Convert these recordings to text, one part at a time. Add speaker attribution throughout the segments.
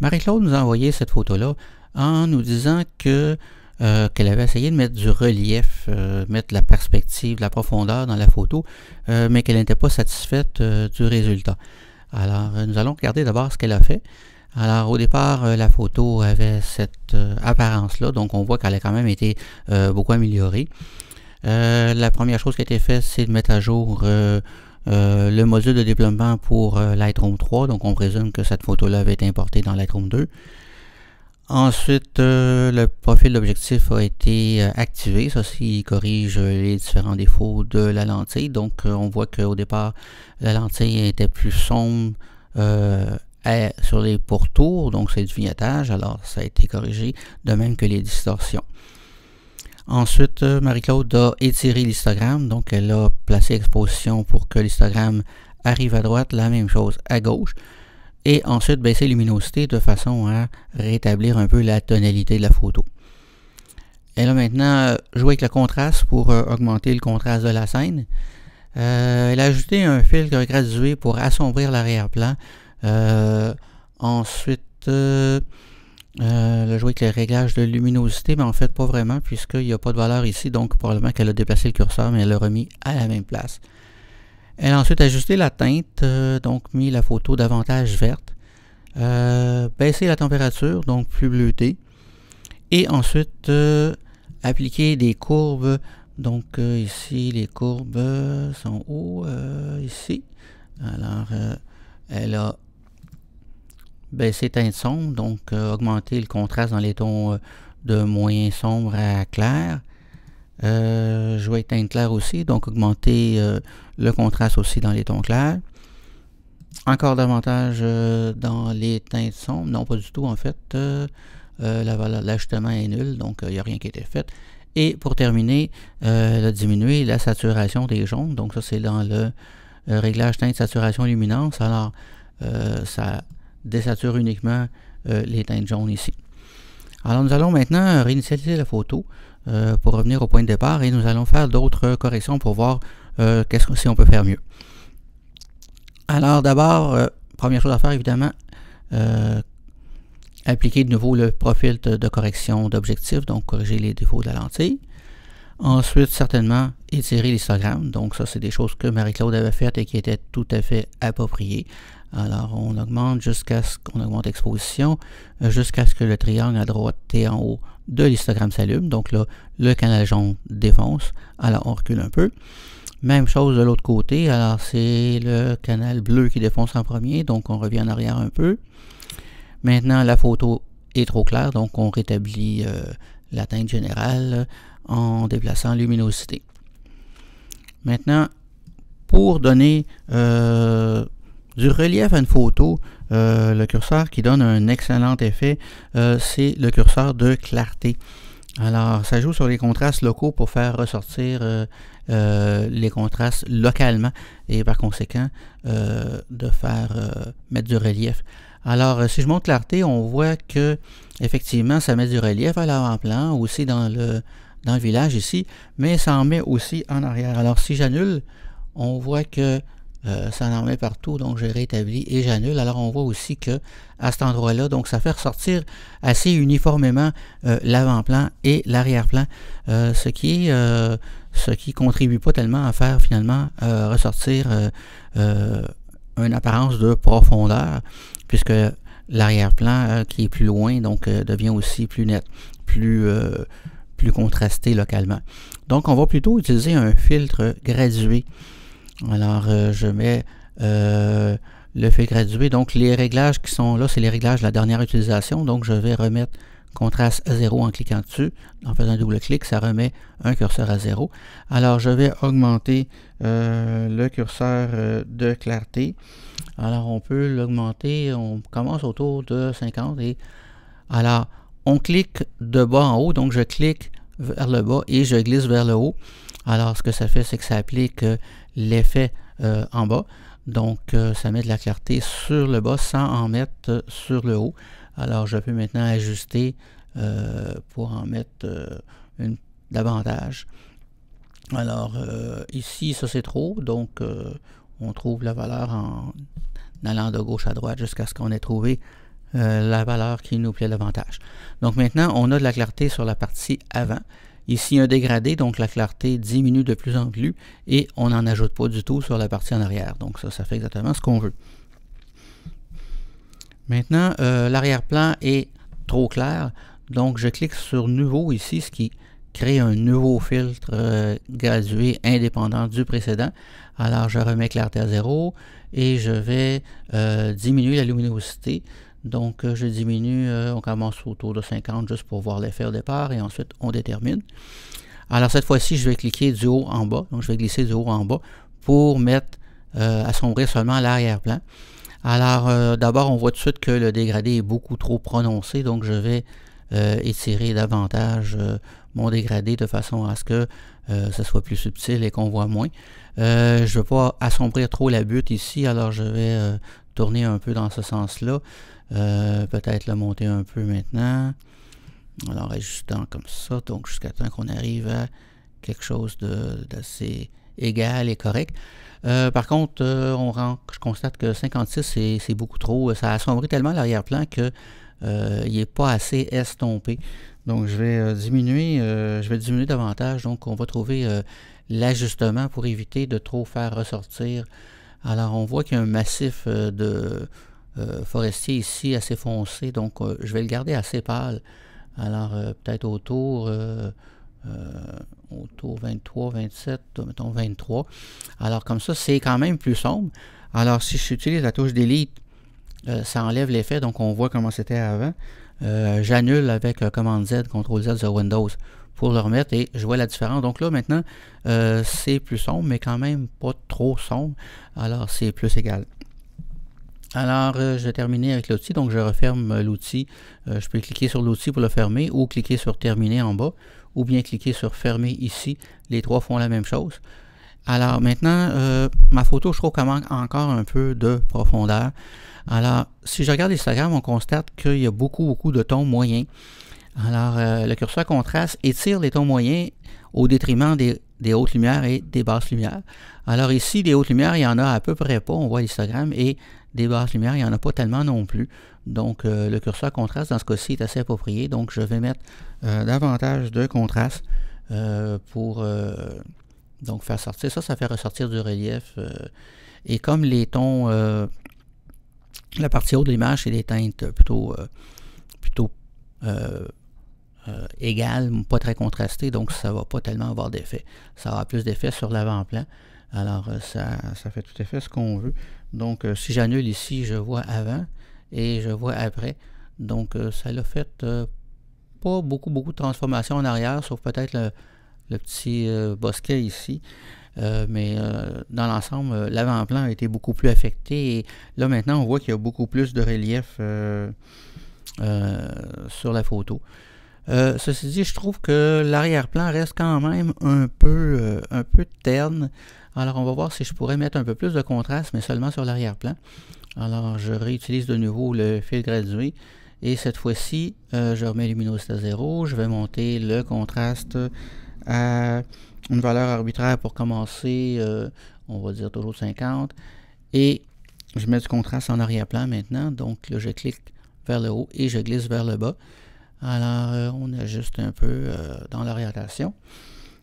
Speaker 1: Marie-Claude nous a envoyé cette photo-là en nous disant que qu'elle avait essayé de mettre du relief, mettre de la perspective, de la profondeur dans la photo, mais qu'elle n'était pas satisfaite du résultat. Alors, nous allons regarder d'abord ce qu'elle a fait. Alors, au départ, la photo avait cette apparence-là, donc on voit qu'elle a quand même été beaucoup améliorée. La première chose qui a été faite, c'est de mettre à jour le module de développement pour Lightroom 3, donc on présume que cette photo-là avait été importée dans Lightroom 2. Ensuite, le profil d'objectif a été activé. Ça, il corrige les différents défauts de la lentille. Donc, on voit qu'au départ, la lentille était plus sombre sur les pourtours. Donc, c'est du vignettage. Alors, ça a été corrigé, de même que les distorsions. Ensuite, Marie-Claude a étiré l'histogramme. Donc, elle a placé exposition pour que l'histogramme arrive à droite. La même chose à gauche. Et ensuite baisser la luminosité de façon à rétablir un peu la tonalité de la photo. Elle a maintenant joué avec le contraste pour augmenter le contraste de la scène. Elle a ajouté un filtre gradué pour assombrir l'arrière-plan. Ensuite, elle a joué avec les réglages de luminosité, mais en fait pas vraiment puisqu'il n'y a pas de valeur ici, donc probablement qu'elle a déplacé le curseur, mais elle l'a remis à la même place. Elle a ensuite ajusté la teinte, donc mis la photo davantage verte, baissé la température, donc plus bleutée, et ensuite appliqué des courbes. Donc ici, les courbes sont où? Ici. Alors, elle a baissé teinte sombre, donc augmenté le contraste dans les tons de moyen sombre à clair. Jouer avec teinte claire aussi, donc augmenter le contraste aussi dans les tons clairs. Encore davantage dans les teintes sombres, non pas du tout en fait, l'ajustement est nul, donc il n'y a rien qui a été fait. Et pour terminer, elle a diminué la saturation des jaunes, donc ça c'est dans le réglage teinte saturation luminance, alors ça désature uniquement les teintes jaunes ici. Alors nous allons maintenant réinitialiser la photo pour revenir au point de départ et nous allons faire d'autres corrections pour voir si on peut faire mieux. Alors d'abord, première chose à faire évidemment, appliquer de nouveau le profil de correction d'objectif, donc corriger les défauts de la lentille. Ensuite, certainement, étirer l'histogramme. Donc ça, c'est des choses que Marie-Claude avait faites et qui étaient tout à fait appropriées. Alors, on augmente jusqu'à ce qu'on augmente l'exposition, jusqu'à ce que le triangle à droite et en haut de l'histogramme s'allume. Donc là, le canal jaune défonce. Alors, on recule un peu. Même chose de l'autre côté. Alors, c'est le canal bleu qui défonce en premier. Donc, on revient en arrière un peu. Maintenant, la photo est trop claire. Donc, on rétablit la teinte générale en déplaçant luminosité. Maintenant, pour donner du relief à une photo, le curseur qui donne un excellent effet, c'est le curseur de clarté. Alors, ça joue sur les contrastes locaux pour faire ressortir les contrastes localement et par conséquent de faire mettre du relief. Alors, si je monte clarté, on voit que effectivement, ça met du relief à l'avant-plan, aussi dans le village ici, mais ça en met aussi en arrière. Alors, si j'annule, on voit que ça en met partout, donc je rétablis et j'annule. Alors on voit aussi que à cet endroit-là, donc ça fait ressortir assez uniformément l'avant-plan et l'arrière-plan, ce qui contribue pas tellement à faire finalement ressortir une apparence de profondeur, puisque l'arrière-plan qui est plus loin, donc devient aussi plus net, plus contrasté localement. Donc on va plutôt utiliser un filtre gradué. Alors, je mets le filtre gradué. Donc, les réglages qui sont là, c'est les réglages de la dernière utilisation. Donc, je vais remettre contraste à 0 en cliquant dessus. En faisant un double-clic, ça remet un curseur à 0. Alors, je vais augmenter le curseur de clarté. Alors, on peut l'augmenter. On commence autour de 50. Et alors, on clique de bas en haut. Donc, je clique vers le bas et je glisse vers le haut. Alors, ce que ça fait, c'est que ça applique l'effet en bas. Donc, ça met de la clarté sur le bas sans en mettre sur le haut. Alors, je peux maintenant ajuster pour en mettre davantage. Alors, ici, ça c'est trop. Donc, on trouve la valeur en allant de gauche à droite jusqu'à ce qu'on ait trouvé la valeur qui nous plaît davantage. Donc maintenant, on a de la clarté sur la partie avant. Ici, un dégradé, donc la clarté diminue de plus en plus et on n'en ajoute pas du tout sur la partie en arrière. Donc ça fait exactement ce qu'on veut. Maintenant, l'arrière-plan est trop clair. Donc je clique sur Nouveau ici, ce qui crée un nouveau filtre gradué indépendant du précédent. Alors je remets clarté à 0 et je vais diminuer la luminosité. Donc je diminue, on commence autour de 50 juste pour voir l'effet au départ et ensuite on détermine. Alors cette fois-ci, je vais cliquer du haut en bas. Donc je vais glisser du haut en bas pour mettre assombrir seulement l'arrière-plan. Alors d'abord, on voit tout de suite que le dégradé est beaucoup trop prononcé. Donc je vais étirer davantage mon dégradé de façon à ce que ça soit plus subtil et qu'on voit moins. Je ne veux pas assombrir trop la butte ici, alors je vais tourner un peu dans ce sens-là. Peut-être le monter un peu maintenant. Alors ajustant comme ça, donc jusqu'à temps qu'on arrive à quelque chose d'assez égal et correct. Par contre, je constate que 56 c'est beaucoup trop. Ça assombrit tellement l'arrière-plan que il n'est pas assez estompé. Donc je vais diminuer davantage. Donc on va trouver l'ajustement pour éviter de trop faire ressortir. Alors on voit qu'il y a un massif de forestier ici assez foncé. Donc je vais le garder assez pâle. Alors peut-être autour 23, 27, mettons 23. Alors comme ça, c'est quand même plus sombre. Alors si j'utilise la touche Delete, ça enlève l'effet, donc on voit comment c'était avant. J'annule avec commande Z, CTRL Z sur Windows pour le remettre et je vois la différence. Donc là maintenant, c'est plus sombre, mais quand même pas trop sombre. Alors c'est plus égal. Alors, je vais terminer avec l'outil, donc je referme l'outil. Je peux cliquer sur l'outil pour le fermer ou cliquer sur terminer en bas ou bien cliquer sur fermer ici. Les trois font la même chose. Alors maintenant, ma photo, je trouve qu'elle manque encore un peu de profondeur. Alors, si je regarde Instagram, on constate qu'il y a beaucoup de tons moyens. Alors, le curseur contraste étire les tons moyens au détriment des hautes lumières et des basses lumières. Alors ici, des hautes lumières, il y en a à peu près pas, on voit l'histogramme, et des basses lumières, il n'y en a pas tellement non plus. Donc le curseur contraste, dans ce cas-ci, est assez approprié. Donc je vais mettre davantage de contraste pour donc faire sortir. Ça fait ressortir du relief. Et comme les tons, la partie haute de l'image, c'est des teintes plutôt égales, pas très contrastées, donc ça ne va pas tellement avoir d'effet. Ça aura plus d'effet sur l'avant-plan. Alors ça fait tout à fait ce qu'on veut. Donc si j'annule ici, je vois avant et je vois après. Donc ça l'a fait pas beaucoup de transformations en arrière, sauf peut-être le petit bosquet ici. Mais dans l'ensemble, l'avant-plan a été beaucoup plus affecté. Et là maintenant, on voit qu'il y a beaucoup plus de relief sur la photo. Ceci dit, je trouve que l'arrière-plan reste quand même un peu terne. Alors on va voir si je pourrais mettre un peu plus de contraste, mais seulement sur l'arrière-plan. Alors je réutilise de nouveau le fil gradué. Et cette fois-ci, je remets la luminosité à 0. Je vais monter le contraste à une valeur arbitraire pour commencer. On va dire toujours 50. Et je mets du contraste en arrière-plan maintenant. Donc là, je clique vers le haut et je glisse vers le bas. Alors, on ajuste un peu dans l'orientation.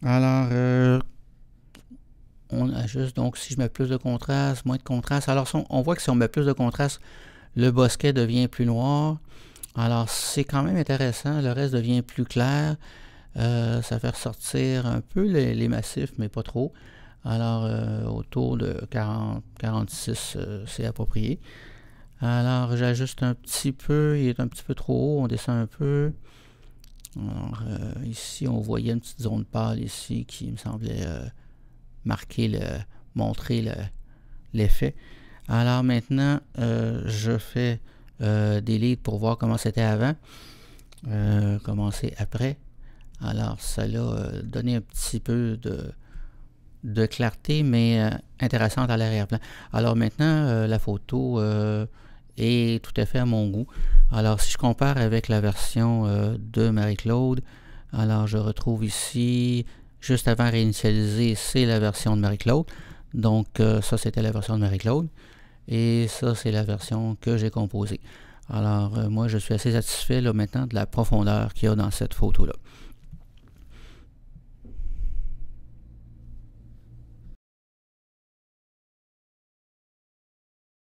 Speaker 1: Alors, on ajuste. Donc, si je mets plus de contraste, moins de contraste. Alors, on voit que si on met plus de contraste, le bosquet devient plus noir. Alors, c'est quand même intéressant. Le reste devient plus clair. Ça fait ressortir un peu les massifs, mais pas trop. Alors, autour de 40, 46, c'est approprié. Alors, j'ajuste un petit peu, il est un petit peu trop haut, on descend un peu. Alors, ici, on voyait une petite zone pâle ici qui me semblait montrer l'effet. Alors maintenant, je fais delete pour voir comment c'était avant, comment c'est après. Alors, ça l'a donné un petit peu de clarté, mais intéressante à l'arrière-plan. Alors maintenant, la photo est tout à fait à mon goût. Alors si je compare avec la version de Marie-Claude, alors je retrouve ici, juste avant réinitialiser, c'est la version de Marie-Claude. Donc ça c'était la version de Marie-Claude. Et ça c'est la version que j'ai composée. Alors, moi, je suis assez satisfait là, maintenant de la profondeur qu'il y a dans cette photo-là.